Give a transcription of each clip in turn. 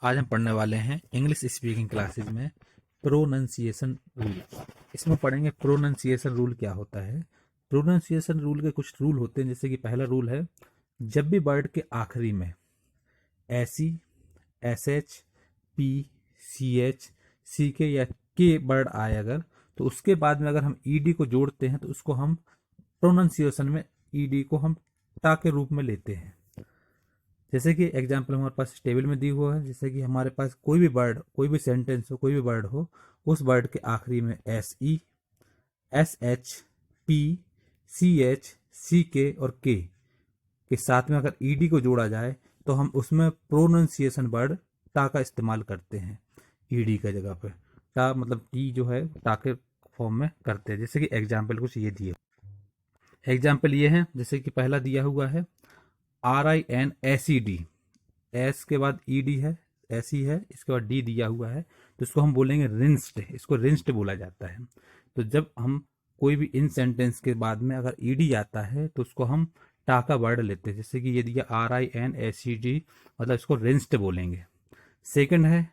आज हम पढ़ने वाले हैं इंग्लिश स्पीकिंग क्लासेस में प्रोनंसिएशन रूल। इसमें पढ़ेंगे प्रोनंसिएशन रूल क्या होता है। प्रोनंसिएशन रूल के कुछ रूल होते हैं, जैसे कि पहला रूल है, जब भी वर्ड के आखिरी में S E, S H, P, C H, C K या के वर्ड आए अगर, तो उसके बाद में अगर हम ईडी को जोड़ते हैं तो उसको हम प्रोनंसिएशन में ईडी को हम टा के रूप में लेते हैं। जैसे कि एग्जाम्पल हमारे पास टेबल में दी हुआ है, जैसे कि हमारे पास कोई भी वर्ड, कोई भी सेंटेंस हो, कोई भी वर्ड हो, उस वर्ड के आखिरी में S E, S H, P, C H, C K और के साथ में अगर ईडी को जोड़ा जाए तो हम उसमें प्रोनाउंसिएशन वर्ड टा का इस्तेमाल करते हैं। ईडी का जगह पे टा मतलब टी जो है टा के फॉर्म में करते हैं। जैसे कि एग्जाम्पल कुछ ये दिए, एग्जाम्पल ये है, जैसे कि पहला दिया हुआ है RINSED, एस के बाद ईडी है, ऐसी है, इसके बाद डी दिया हुआ है, तो इसको हम बोलेंगे रिंस्ड। इसको रिंस्ड बोला जाता है। तो जब हम कोई भी इन सेंटेंस के बाद में अगर ईडी आता है तो उसको हम टा का वर्ड लेते हैं। जैसे कि ये दिया RINSED, मतलब इसको रिंस्ड बोलेंगे। सेकंड है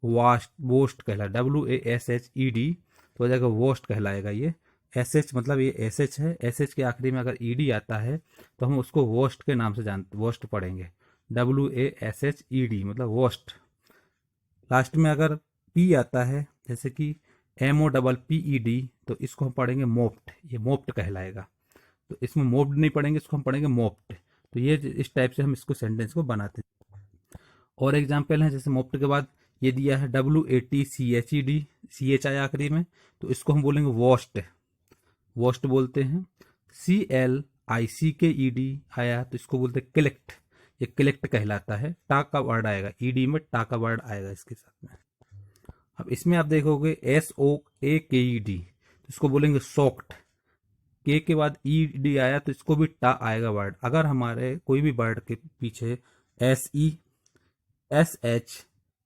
वास्ट, वोस्ट कहला, WASHED, तो हो जाएगा वोस्ट कहलाएगा ये। SH मतलब ये SH है, SH के आखिरी में अगर ईडी आता है तो हम उसको वोस्ट के नाम से जानते, वोस्ट पढ़ेंगे, WASHED मतलब वोस्ट। लास्ट में अगर P आता है, जैसे कि MOPPED, तो इसको हम पढ़ेंगे मोप्ट, ये मोप्ट कहलाएगा। तो इसमें मोप्ड नहीं पढ़ेंगे, इसको हम पढ़ेंगे मोप्ट। तो ये इस टाइप से हम इसको सेंटेंस को बनाते हैं। और एग्जाम्पल है, जैसे मोप्ट के बाद ये दिया है WATCHED, CH आया आखिरी में, तो इसको हम बोलेंगे वॉस्ट, वॉस्ट बोलते हैं। CLICKED आया तो इसको बोलते हैं कलेक्ट, ये कलेक्ट कहलाता है। टा का वर्ड आएगा, ईडी में टा का वर्ड आएगा इसके साथ में। अब इसमें आप देखोगे SOAKED, तो इसको बोलेंगे सॉक्ट। के बाद ईडी आया तो इसको भी टा आएगा वर्ड। अगर हमारे कोई भी वर्ड के पीछे SE, SH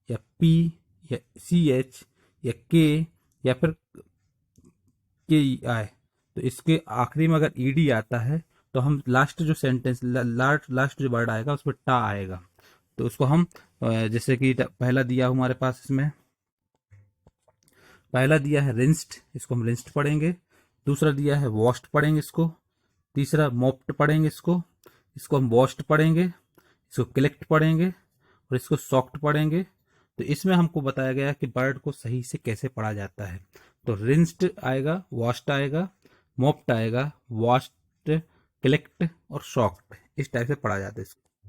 या P या CH या के या फिर के आए, तो इसके आखिरी में अगर ईडी आता है तो हम लास्ट जो सेंटेंस, लास्ट जो वर्ड आएगा उसमें टा आएगा। तो उसको हम जैसे कि पहला दिया हमारे पास, इसमें पहला दिया है रिंस्ड, इसको हम रिंस्ड पढ़ेंगे। दूसरा दिया है वॉश्ड पढ़ेंगे इसको। तीसरा मोप्ड पढ़ेंगे इसको। इसको हम वॉश्ड पढ़ेंगे, इसको कलेक्ट पढ़ेंगे और इसको सॉक्ट पढ़ेंगे। तो इसमें हमको बताया गया कि वर्ड को सही से कैसे पढ़ा जाता है। तो रिंस्ड आएगा, वॉश्ड आएगा, मोप्ड आएगा, वॉश्ड, कलेक्ट और सॉक्ट, इस टाइप से पढ़ा जाता है इसको।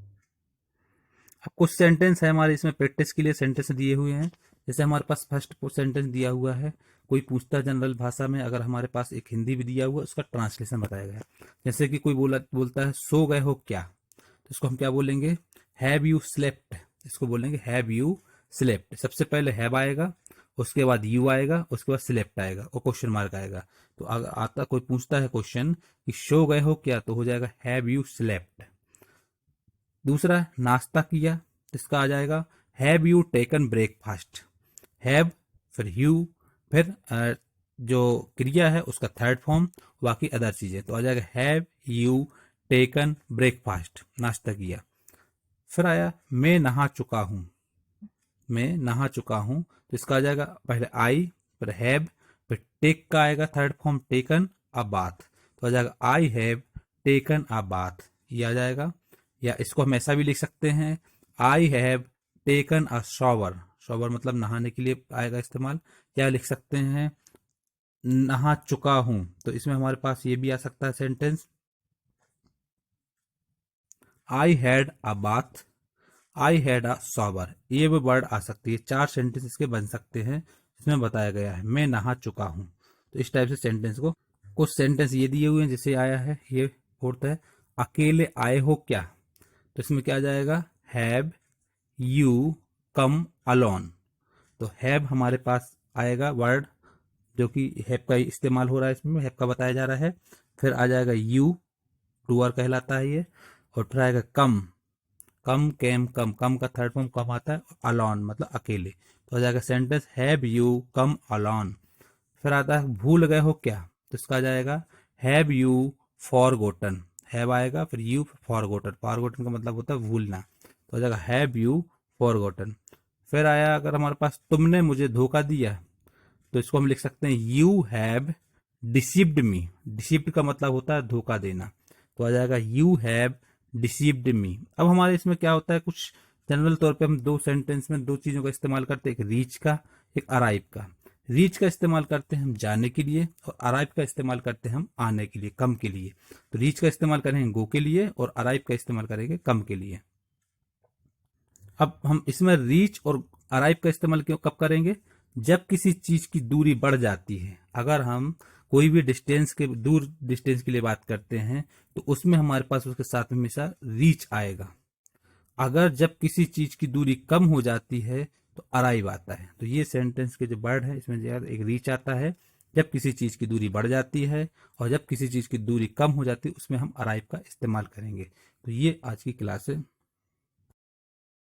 अब कुछ सेंटेंस है हमारे इसमें प्रैक्टिस के लिए सेंटेंस दिए हुए हैं। जैसे हमारे पास फर्स्ट सेंटेंस दिया हुआ है, कोई पूछता है जनरल भाषा में, अगर हमारे पास एक हिंदी भी दिया हुआ है उसका ट्रांसलेशन बताया गया है। जैसे कि कोई बोलता है सो गए हो क्या, तो इसको हम क्या बोलेंगे, हैव यू स्लेप्ट, इसको बोलेंगे हैव यू स्लेप्ट। सबसे पहले हैव आएगा, उसके बाद यू आएगा, उसके बाद स्लेप्ट आएगा और क्वेश्चन मार्क आएगा। तो अगर आता कोई पूछता है क्वेश्चन कि सो गए हो क्या, तो हो जाएगा हैव यू स्लेप्ट। दूसरा नाश्ता किया, इसका आ जाएगा have you taken breakfast. Have, फिर यू, फिर जो क्रिया है उसका थर्ड फॉर्म, बाकी अदर चीजें, तो आ जाएगा हैव यू टेकन ब्रेकफास्ट, नाश्ता किया। फिर आया मैं नहा चुका हूं, मैं नहा चुका हूं, तो इसका आ जाएगा पहले आई, फिर हैव, फिर टेक का आएगा third form taken a bath, तो आ जाएगा I have taken a bath, ये आ जाएगा। या इसको हम ऐसा भी लिख सकते हैं, I have taken a shower, shower मतलब नहाने के लिए आएगा इस्तेमाल। या लिख सकते हैं नहा चुका हूं, तो इसमें हमारे पास ये भी आ सकता है sentence, I had a bath, I had a shower, ये भी वर्ड आ सकती है। चार सेंटेंस इसके बन सकते हैं, इसमें बताया गया है मैं नहा चुका हूं। तो इस टाइप से सेंटेंस को, कुछ सेंटेंस ये दिए हुए हैं जैसे आया है, ये फोर्थ है, अकेले आए हो क्या, तो इसमें क्या आ जाएगा, हैव यू कम अलोन। तो हैव हमारे पास आएगा वर्ड, जो कि हैव का इस्तेमाल हो रहा है, इसमें हैव का बताया जा रहा है। फिर आ जाएगा यू, डूअर कहलाता है ये। और फिर आएगा कम, कम केम कम, कम का थर्ड फॉर्म कम आता है, अलोन मतलब अकेले, तो हो जाएगा sentence have you come alone. फिर आता है भूल गए हो क्या, तो इसका आ जाएगा हैव यू फॉरगोटन, हैव आएगा फिर यू फॉरगोटन, फॉरगोटन का मतलब होता है भूलना, तो हो जाएगा हैव यू फॉरगोटन। फिर आया अगर हमारे पास तुमने मुझे धोखा दिया, तो इसको हम लिख सकते हैं you have deceived me. Deceived का मतलब होता है धोखा देना, तो आ जाएगा यू हैव डिसीव्ड मी। अब हमारे इसमें क्या होता है, कुछ जनरल तौर पे हम दो सेंटेंस में दो चीजों का इस्तेमाल करते हैं, एक रीच का, एक अराइव का। रीच का इस्तेमाल करते हैं हम जाने के लिए, और अराइव का इस्तेमाल करते हैं हम आने के लिए, कम के लिए। तो रीच का इस्तेमाल करेंगे गो के लिए, और अराइव का इस्तेमाल करेंगे कम के लिए। अब हम इसमें रीच और अराइव का इस्तेमाल क्यों कब करेंगे, जब किसी चीज की दूरी बढ़ जाती है। अगर हम कोई भी डिस्टेंस के दूर डिस्टेंस के लिए बात करते हैं, तो उसमें हमारे पास उसके साथ में हमेशा रीच आएगा। अगर जब किसी चीज की दूरी कम हो जाती है तो अराइव आता है। तो ये सेंटेंस के जो वर्ड है इसमें एक रीच आता है जब किसी चीज की दूरी बढ़ जाती है, और जब किसी चीज की दूरी कम हो जाती है उसमें हम अराइव का इस्तेमाल करेंगे। तो ये आज की क्लास है।